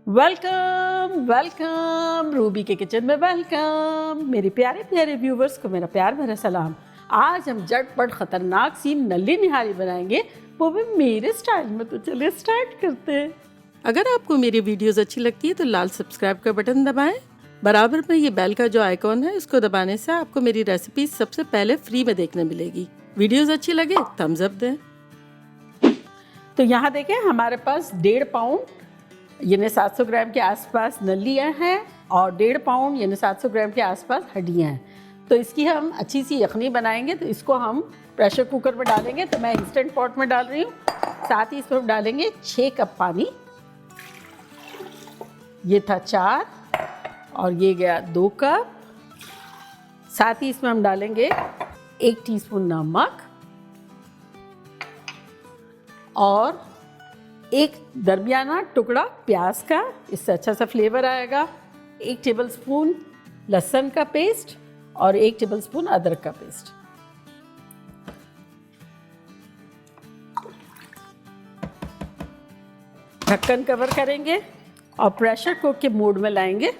Welcome welcome Ruby के kitchen में welcome. मेरे प्यारे प्यारे व्यूवर्स को मेरा प्यार भरा सलाम। आज हम झटपट खतरनाक सी नल्ली निहारी बनाएंगे, वो भी मेरे स्टाइल में। तो चलिए स्टार्ट करते हैं। अगर आपको मेरी वीडियोस अच्छी लगती है तो लाल सब्सक्राइब का बटन दबाएं। बराबर में ये बेल का जो आइकॉन है इसको दबाने से आपको मेरी रेसिपी सबसे पहले फ्री में देखने मिलेगी। वीडियोस अच्छी लगे थम्स अप दें। तो यहाँ देखें, हमारे पास 1.5 पाउंड यानी 700 ग्राम के आसपास नल्लियाँ हैं और 1.5 पाउंड यानी 700 ग्राम के आसपास हड्डियाँ हैं। तो इसकी हम अच्छी सी यखनी बनाएंगे। तो इसको हम प्रेशर कुकर में डालेंगे। तो मैं इंस्टेंट पॉट में डाल रही हूँ। साथ ही इसमें हम डालेंगे 6 कप पानी। ये था 4 और ये गया 2 कप। साथ ही इसमें हम डालेंगे 1 टीस्पून नमक और 1 दरमियाना टुकड़ा प्याज का, इससे अच्छा सा फ्लेवर आएगा। 1 टेबलस्पून लहसुन का पेस्ट और 1 टेबलस्पून अदरक का पेस्ट। ढक्कन कवर करेंगे और प्रेशर कुक के मोड में लाएंगे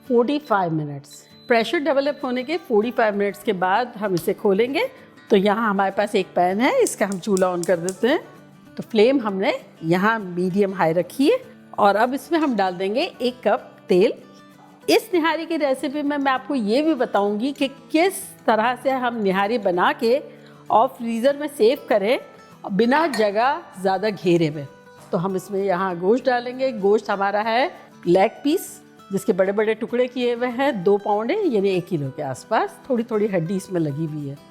45 मिनट्स। प्रेशर डेवलप होने के 45 मिनट्स के बाद हम इसे खोलेंगे। तो यहाँ हमारे पास एक पैन है, इसका हम चूल्हा ऑन कर देते हैं। तो फ्लेम हमने यहाँ मीडियम हाई रखी है और अब इसमें हम डाल देंगे 1 कप तेल। इस निहारी की रेसिपी में मैं आपको ये भी बताऊंगी कि किस तरह से हम निहारी बना के और फ्रीज़र में सेव करें बिना जगह ज़्यादा घेरे में। तो हम इसमें यहाँ गोश्त डालेंगे। गोश्त हमारा है लेग पीस, जिसके बड़े बड़े टुकड़े किए हुए हैं। 2 पाउंड है यानी 1 किलो के आसपास। थोड़ी थोड़ी हड्डी इसमें लगी हुई है।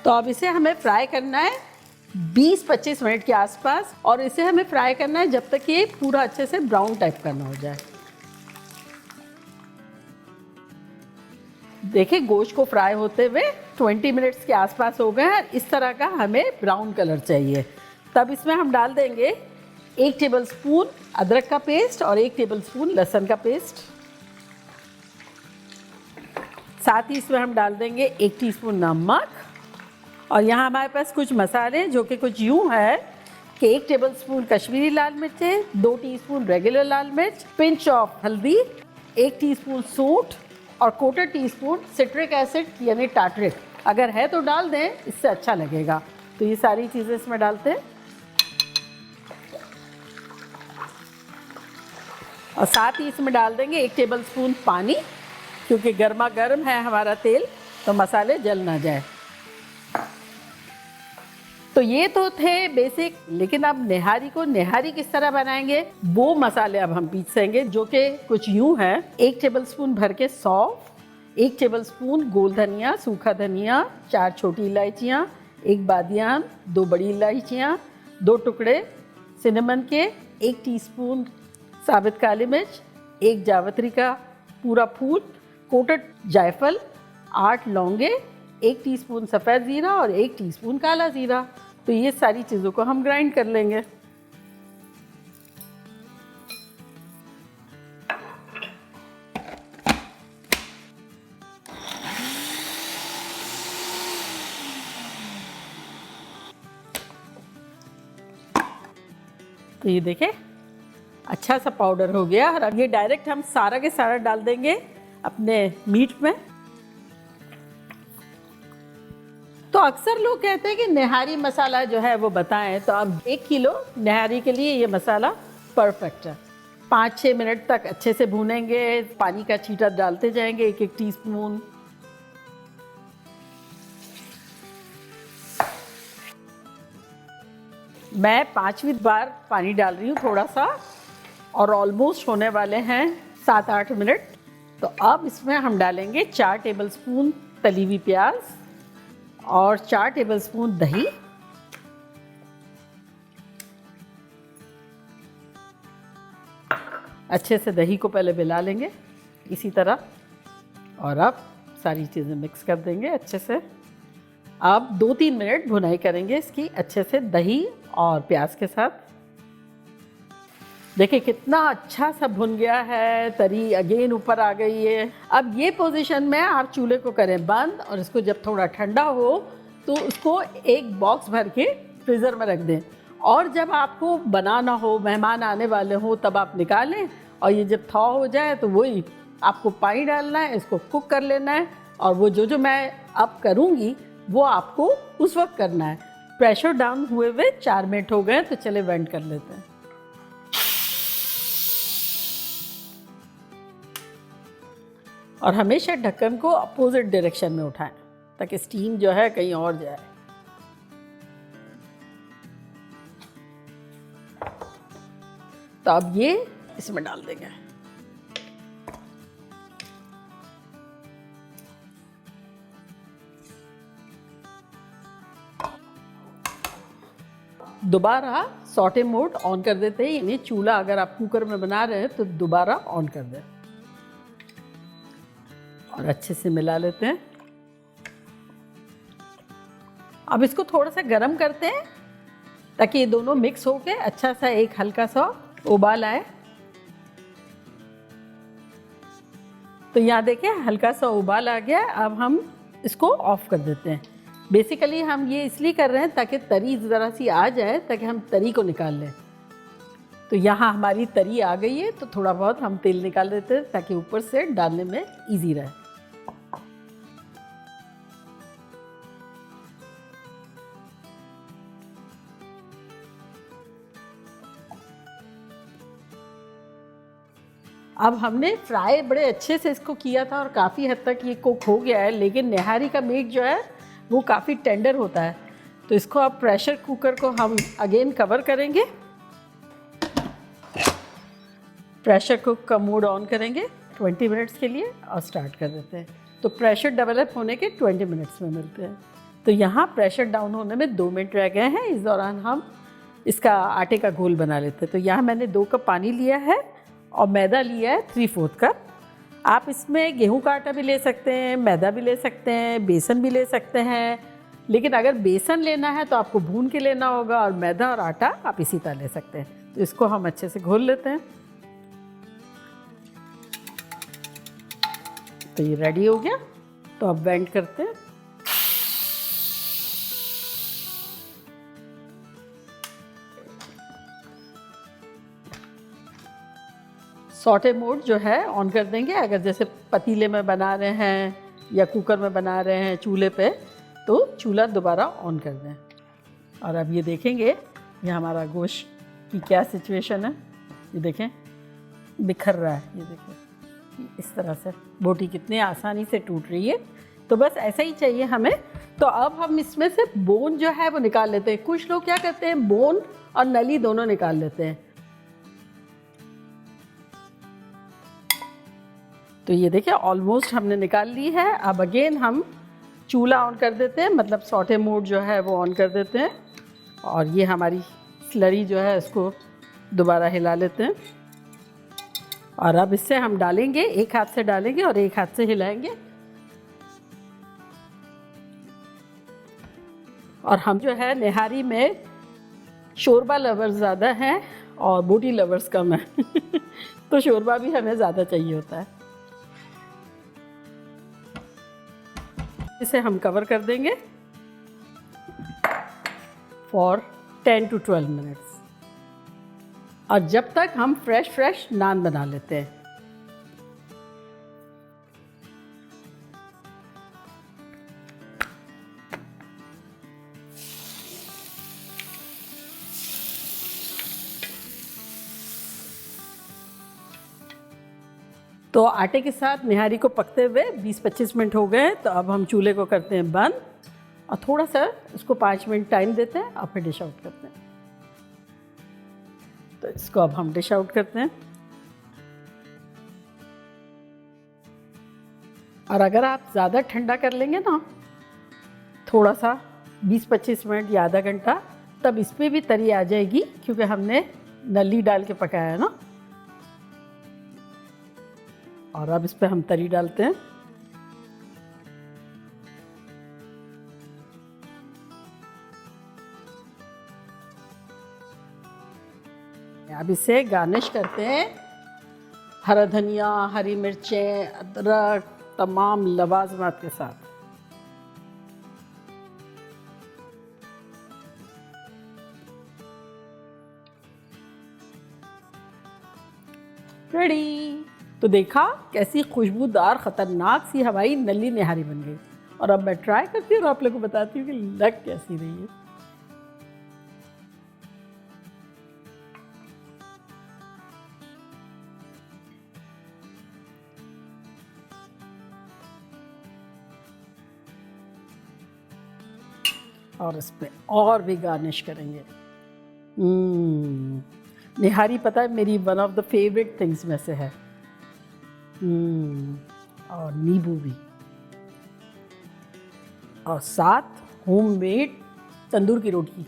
तो अब इसे हमें फ्राई करना है 20-25 मिनट के आसपास और इसे हमें फ्राई करना है जब तक ये पूरा अच्छे से ब्राउन टाइप करना हो जाए। देखिए, गोश्त को फ्राई होते हुए 20 मिनट्स के आसपास हो गए हैं। इस तरह का हमें ब्राउन कलर चाहिए। तब इसमें हम डाल देंगे 1 टेबलस्पून अदरक का पेस्ट और 1 टेबलस्पून लहसुन का पेस्ट। साथ ही इसमें हम डाल देंगे 1 टीस्पून नमक और यहाँ हमारे पास कुछ मसाले जो कि कुछ यूँ है कि 1 टेबलस्पून कश्मीरी लाल मिर्च, 2 टीस्पून रेगुलर लाल मिर्च, पिंच ऑफ हल्दी, 1 टीस्पून सूंठ और 1/4 टीस्पून सिट्रिक एसिड यानी टार्टरिक। अगर है तो डाल दें, इससे अच्छा लगेगा। तो ये सारी चीज़ें इसमें डालते हैं और साथ ही इसमें डाल देंगे 1 टेबलस्पून पानी, क्योंकि गर्मा गर्म है हमारा तेल तो मसाले जल ना जाए। तो ये तो थे बेसिक, लेकिन अब निहारी को निहारी किस तरह बनाएंगे वो मसाले अब हम पीसेंगे, जो कि कुछ यूँ हैं। 1 टेबलस्पून भर के सौंफ, 1 टेबलस्पून गोल धनिया, सूखा धनिया, 4 छोटी इलायचियाँ, 1 बादियान, 2 बड़ी इलायचियाँ, 2 टुकड़े सिनेमन के, 1 टीस्पून साबित काली मिर्च, 1 जावित्री का पूरा फूल, कोटेड जायफल, 8 लौंगे, 1 टीस्पून सफ़ेद ज़ीरा और 1 टीस्पून काला ज़ीरा। तो ये सारी चीज़ों को हम ग्राइंड कर लेंगे। तो ये देखें, अच्छा सा पाउडर हो गया और अब ये डायरेक्ट हम सारा के सारा डाल देंगे अपने मीट में। तो अक्सर लोग कहते हैं कि निहारी मसाला जो है वो बताएं, तो अब 1 किलो निहारी के लिए ये मसाला परफेक्ट है। 5-6 मिनट तक अच्छे से भूनेंगे। पानी का छींटा डालते जाएंगे 1-1 टीस्पून। मैं 5वीं बार पानी डाल रही हूँ थोड़ा सा, और ऑलमोस्ट होने वाले हैं 7-8 मिनट। तो अब इसमें हम डालेंगे 4 टेबलस्पून तली हुई प्याज और 4 टेबलस्पून दही। अच्छे से दही को पहले मिला लेंगे इसी तरह, और अब सारी चीज़ें मिक्स कर देंगे अच्छे से। अब 2-3 मिनट भुनाई करेंगे इसकी अच्छे से दही और प्याज के साथ। देखिए कितना अच्छा सा भुन गया है, तरी अगेन ऊपर आ गई है। अब ये पोजीशन में आप चूल्हे को करें बंद और इसको जब थोड़ा ठंडा हो तो उसको एक बॉक्स भर के फ्रीज़र में रख दें। और जब आपको बनाना हो, मेहमान आने वाले हो, तब आप निकालें और ये जब थॉ हो जाए तो वही आपको पानी डालना है, इसको कुक कर लेना है। और वो जो मैं अब करूँगी वो आपको उस वक्त करना है। प्रेशर डाउन हुए हुए 4 मिनट हो गए, तो चले वेंट कर लेते हैं। और हमेशा ढक्कन को अपोजिट डायरेक्शन में उठाएं ताकि स्टीम जो है कहीं और जाए। तो अब ये इसमें डाल देंगे। दोबारा सॉटे मोड ऑन कर देते हैं, यानी चूल्हा अगर आप कुकर में बना रहे हैं तो दोबारा ऑन कर दें और अच्छे से मिला लेते हैं। अब इसको थोड़ा सा गरम करते हैं ताकि ये दोनों मिक्स होके अच्छा सा एक हल्का सा उबाल आए। तो यहाँ देखिए हल्का सा उबाल आ गया। अब हम इसको ऑफ कर देते हैं। बेसिकली हम ये इसलिए कर रहे हैं ताकि तरी ज़रा सी आ जाए, ताकि हम तरी को निकाल लें। तो यहाँ हमारी तरी आ गई है, तो थोड़ा बहुत हम तेल निकाल देते हैं ताकि ऊपर से डालने में इजी रहे। अब हमने फ्राई बड़े अच्छे से इसको किया था और काफ़ी हद तक ये कुक हो गया है, लेकिन निहारी का मीट जो है वो काफ़ी टेंडर होता है। तो इसको अब प्रेशर कुकर को हम अगेन कवर करेंगे। प्रेशर कुक का मोड ऑन करेंगे 20 मिनट्स के लिए और स्टार्ट कर देते हैं। तो प्रेशर डेवलप होने के 20 मिनट्स में मिलते हैं। तो यहाँ प्रेशर डाउन होने में 2 मिनट रह गए हैं। इस दौरान हम इसका आटे का घोल बना लेते हैं। तो यहाँ मैंने 2 कप पानी लिया है और मैदा लिया है 3/4 कप। आप इसमें गेहूं का आटा भी ले सकते हैं, मैदा भी ले सकते हैं, बेसन भी ले सकते हैं। लेकिन अगर बेसन लेना है तो आपको भून के लेना होगा, और मैदा और आटा आप इसी तरह ले सकते हैं। तो इसको हम अच्छे से घोल लेते हैं। तो ये रेडी हो गया। तो अब वेंट करते हैं। सॉटे मोड जो है ऑन कर देंगे। अगर जैसे पतीले में बना रहे हैं या कुकर में बना रहे हैं चूल्हे पे, तो चूल्हा दोबारा ऑन कर दें। और अब ये देखेंगे ये हमारा गोश्त की क्या सिचुएशन है। ये देखें बिखर रहा है। ये देखें इस तरह से बोटी कितनी आसानी से टूट रही है। तो बस ऐसा ही चाहिए हमें। तो अब हम इसमें से बोन जो है वो निकाल लेते हैं। कुछ लोग क्या करते हैं, बोन और नली दोनों निकाल लेते हैं। तो ये देखिए ऑलमोस्ट हमने निकाल ली है। अब अगेन हम चूल्हा ऑन कर देते हैं, मतलब सॉटे मोड जो है वो ऑन कर देते हैं। और ये हमारी स्लरी जो है इसको दोबारा हिला लेते हैं। और अब इससे हम डालेंगे, एक हाथ से डालेंगे और एक हाथ से हिलाएंगे। और हम जो है निहारी में शोरबा लवर्स ज़्यादा हैं और बोटी लवर्स कम है तो शोरबा भी हमें ज़्यादा चाहिए होता है। इसे हम कवर कर देंगे फॉर 10 to 12 मिनट्स। और जब तक हम फ्रेश नान बना लेते हैं। तो आटे के साथ निहारी को पकते हुए 20-25 मिनट हो गए। तो अब हम चूल्हे को करते हैं बंद और थोड़ा सा उसको 5 मिनट टाइम देते हैं और फिर डिश आउट करते हैं। तो इसको अब हम डिश आउट करते हैं। और अगर आप ज़्यादा ठंडा कर लेंगे ना, थोड़ा सा 20-25 मिनट या आधा घंटा, तब इस पर भी तरी आ जाएगी, क्योंकि हमने नली डाल के पकाया है ना। और अब इस पर हम तरी डालते हैं। अब इसे गार्निश करते हैं हरा धनिया, हरी मिर्चें, अदरक, तमाम लवाजमात के साथ। रेडी। तो देखा कैसी खुशबूदार खतरनाक सी हवाई नली निहारी बन गई। और अब मैं ट्राई करती हूँ और आप लोग को बताती हूँ कि लग कैसी रही है। और इस पे और भी गार्निश करेंगे। निहारी पता है मेरी one of the favourite things में से है। और नींबू भी, और साथ होममेड तंदूर की रोटी।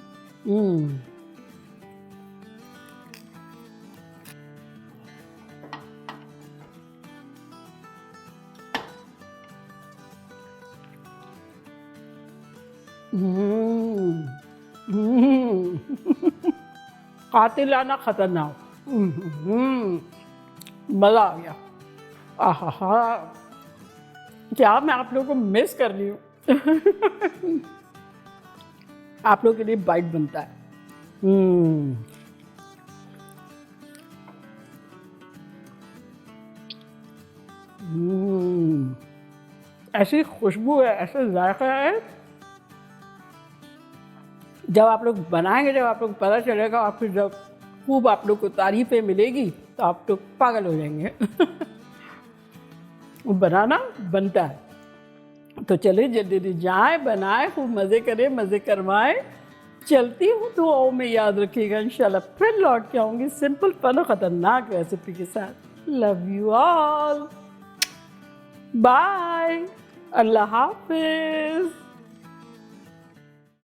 कातिलाना खतरनाक। मज़ा आ गया। आहा, क्या मैं आप लोगों को मिस कर रही हूँ। आप लोगों के लिए बाइट बनता है। ऐसी खुशबू है, ऐसा जायका है। जब आप लोग बनाएंगे, जब आप लोग पता चलेगा, और फिर जब खूब आप लोग को तारीफें मिलेगी तो आप लोग पागल हो जाएंगे। बनाना बनता है। तो चले जल्दी जाए, बनाए, खूब मज़े करें, मज़े करवाएं। चलती हूँ, दुआओं में याद रखिएगा। इंशाल्लाह फिर लौट के आऊँगी सिंपल फन और ख़तरनाक रेसिपी के साथ। लव यू ऑल, बाय, अल्लाह हाफिज़।